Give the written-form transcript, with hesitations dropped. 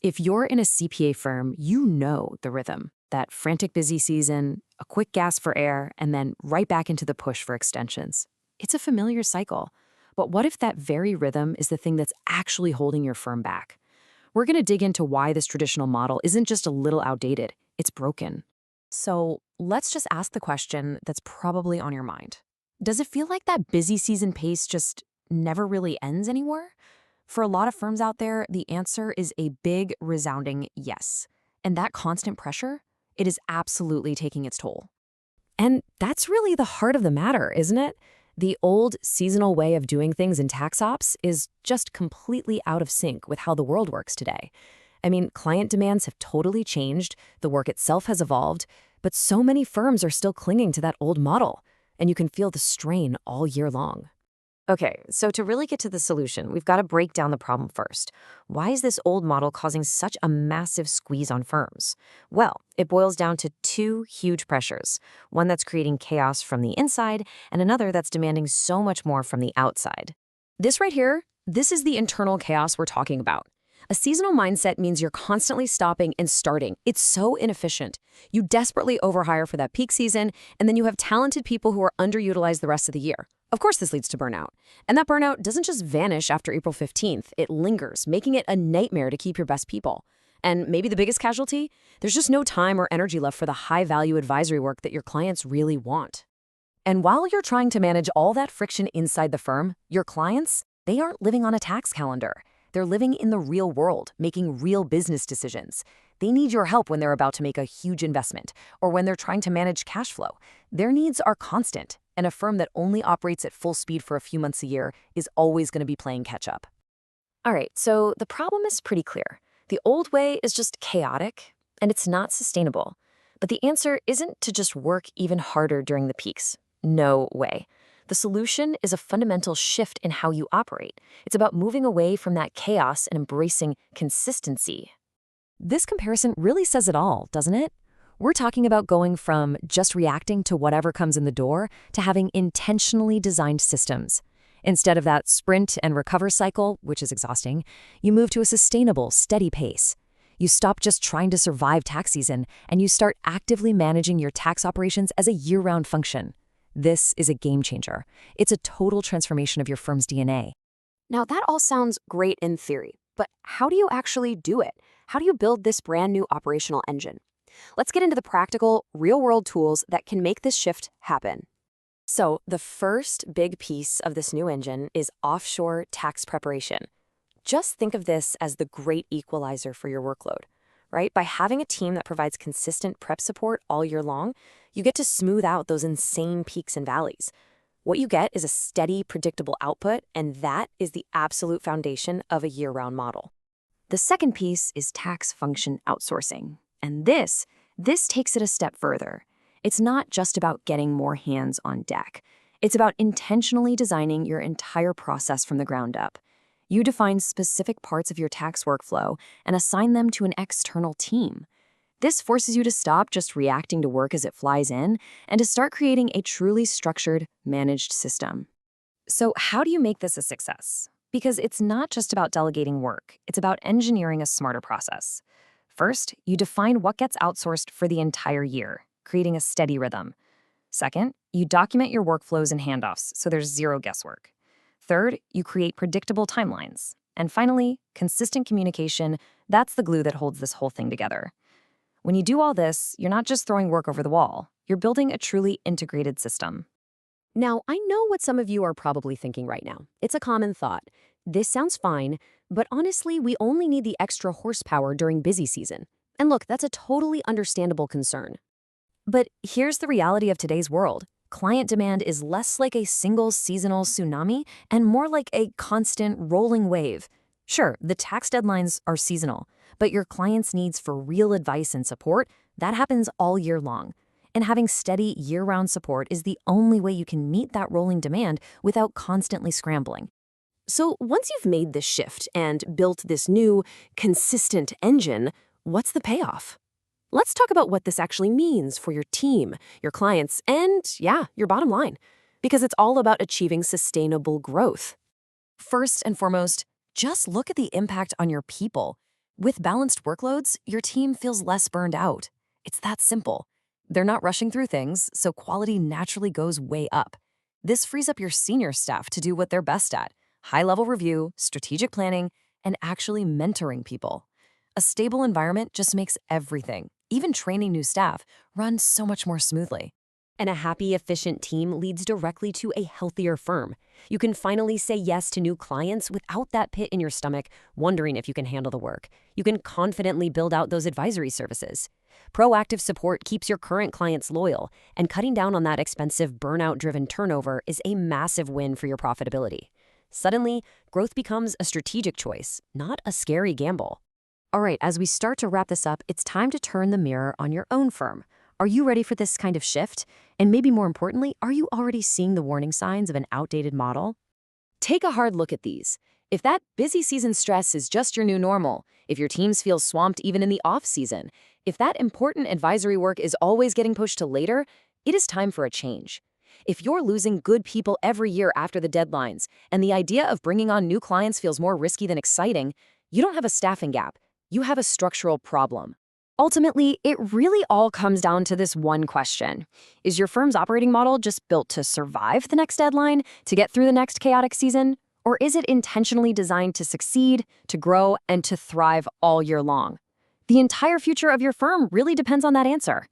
If you're in a CPA firm, you know the rhythm. That frantic busy season, a quick gasp for air, and then right back into the push for extensions. It's a familiar cycle. But what if that very rhythm is the thing that's actually holding your firm back? We're going to dig into why this traditional model isn't just a little outdated, it's broken. So let's just ask the question that's probably on your mind. Does it feel like that busy season pace just never really ends anymore? For a lot of firms out there, the answer is a big, resounding yes. And that constant pressure, it is absolutely taking its toll. And that's really the heart of the matter, isn't it? The old seasonal way of doing things in tax ops is just completely out of sync with how the world works today. I mean, client demands have totally changed, the work itself has evolved, but so many firms are still clinging to that old model, and you can feel the strain all year long. Okay, so to really get to the solution, we've got to break down the problem first. Why is this old model causing such a massive squeeze on firms? Well, it boils down to two huge pressures. One that's creating chaos from the inside, and another that's demanding so much more from the outside. This right here, this is the internal chaos we're talking about. A seasonal mindset means you're constantly stopping and starting. It's so inefficient. You desperately overhire for that peak season, and then you have talented people who are underutilized the rest of the year. Of course, this leads to burnout. And that burnout doesn't just vanish after April 15th. It lingers, making it a nightmare to keep your best people. And maybe the biggest casualty? There's just no time or energy left for the high-value advisory work that your clients really want. And while you're trying to manage all that friction inside the firm, your clients, they aren't living on a tax calendar. They're living in the real world, making real business decisions. They need your help when they're about to make a huge investment or when they're trying to manage cash flow. Their needs are constant, and a firm that only operates at full speed for a few months a year is always going to be playing catch up. All right, so the problem is pretty clear. The old way is just chaotic, and it's not sustainable. But the answer isn't to just work even harder during the peaks. No way. The solution is a fundamental shift in how you operate. It's about moving away from that chaos and embracing consistency. This comparison really says it all, doesn't it? We're talking about going from just reacting to whatever comes in the door to having intentionally designed systems. Instead of that sprint and recover cycle, which is exhausting, you move to a sustainable, steady pace. You stop just trying to survive tax season, and you start actively managing your tax operations as a year-round function. This is a game changer. It's a total transformation of your firm's DNA. Now, that all sounds great in theory, but how do you actually do it? How do you build this brand new operational engine? Let's get into the practical, real-world tools that can make this shift happen. So, the first big piece of this new engine is offshore tax preparation. Just think of this as the great equalizer for your workload, right? By having a team that provides consistent prep support all year long, you get to smooth out those insane peaks and valleys. What you get is a steady, predictable output, and that is the absolute foundation of a year-round model. The second piece is tax function outsourcing. And this takes it a step further. It's not just about getting more hands on deck. It's about intentionally designing your entire process from the ground up. You define specific parts of your tax workflow and assign them to an external team. This forces you to stop just reacting to work as it flies in and to start creating a truly structured, managed system. So how do you make this a success? Because it's not just about delegating work, it's about engineering a smarter process. First, you define what gets outsourced for the entire year, creating a steady rhythm. Second, you document your workflows and handoffs so there's zero guesswork. Third, you create predictable timelines. And finally, consistent communication, that's the glue that holds this whole thing together. When you do all this, you're not just throwing work over the wall, you're building a truly integrated system. Now, I know what some of you are probably thinking right now. It's a common thought. This sounds fine, but honestly, we only need the extra horsepower during busy season. And look, that's a totally understandable concern. But here's the reality of today's world. Client demand is less like a single seasonal tsunami and more like a constant rolling wave. Sure, the tax deadlines are seasonal, but your client's needs for real advice and support, that happens all year long. And having steady year-round support is the only way you can meet that rolling demand without constantly scrambling. So once you've made this shift and built this new, consistent engine, what's the payoff? Let's talk about what this actually means for your team, your clients, and yeah, your bottom line, because it's all about achieving sustainable growth. First and foremost, just look at the impact on your people. With balanced workloads, your team feels less burned out. It's that simple. They're not rushing through things, so quality naturally goes way up. This frees up your senior staff to do what they're best at: high-level review, strategic planning, and actually mentoring people. A stable environment just makes everything, even training new staff, run so much more smoothly. And a happy, efficient team leads directly to a healthier firm. You can finally say yes to new clients without that pit in your stomach, wondering if you can handle the work. You can confidently build out those advisory services. Proactive support keeps your current clients loyal, and cutting down on that expensive burnout-driven turnover is a massive win for your profitability. Suddenly, growth becomes a strategic choice, not a scary gamble. All right, as we start to wrap this up, it's time to turn the mirror on your own firm. Are you ready for this kind of shift? And maybe more importantly, are you already seeing the warning signs of an outdated model? Take a hard look at these. If that busy season stress is just your new normal, if your teams feel swamped even in the off-season, if that important advisory work is always getting pushed to later, it is time for a change. If you're losing good people every year after the deadlines, and the idea of bringing on new clients feels more risky than exciting, you don't have a staffing gap. You have a structural problem. Ultimately, it really all comes down to this one question. Is your firm's operating model just built to survive the next deadline, to get through the next chaotic season? Or is it intentionally designed to succeed, to grow, and to thrive all year long? The entire future of your firm really depends on that answer.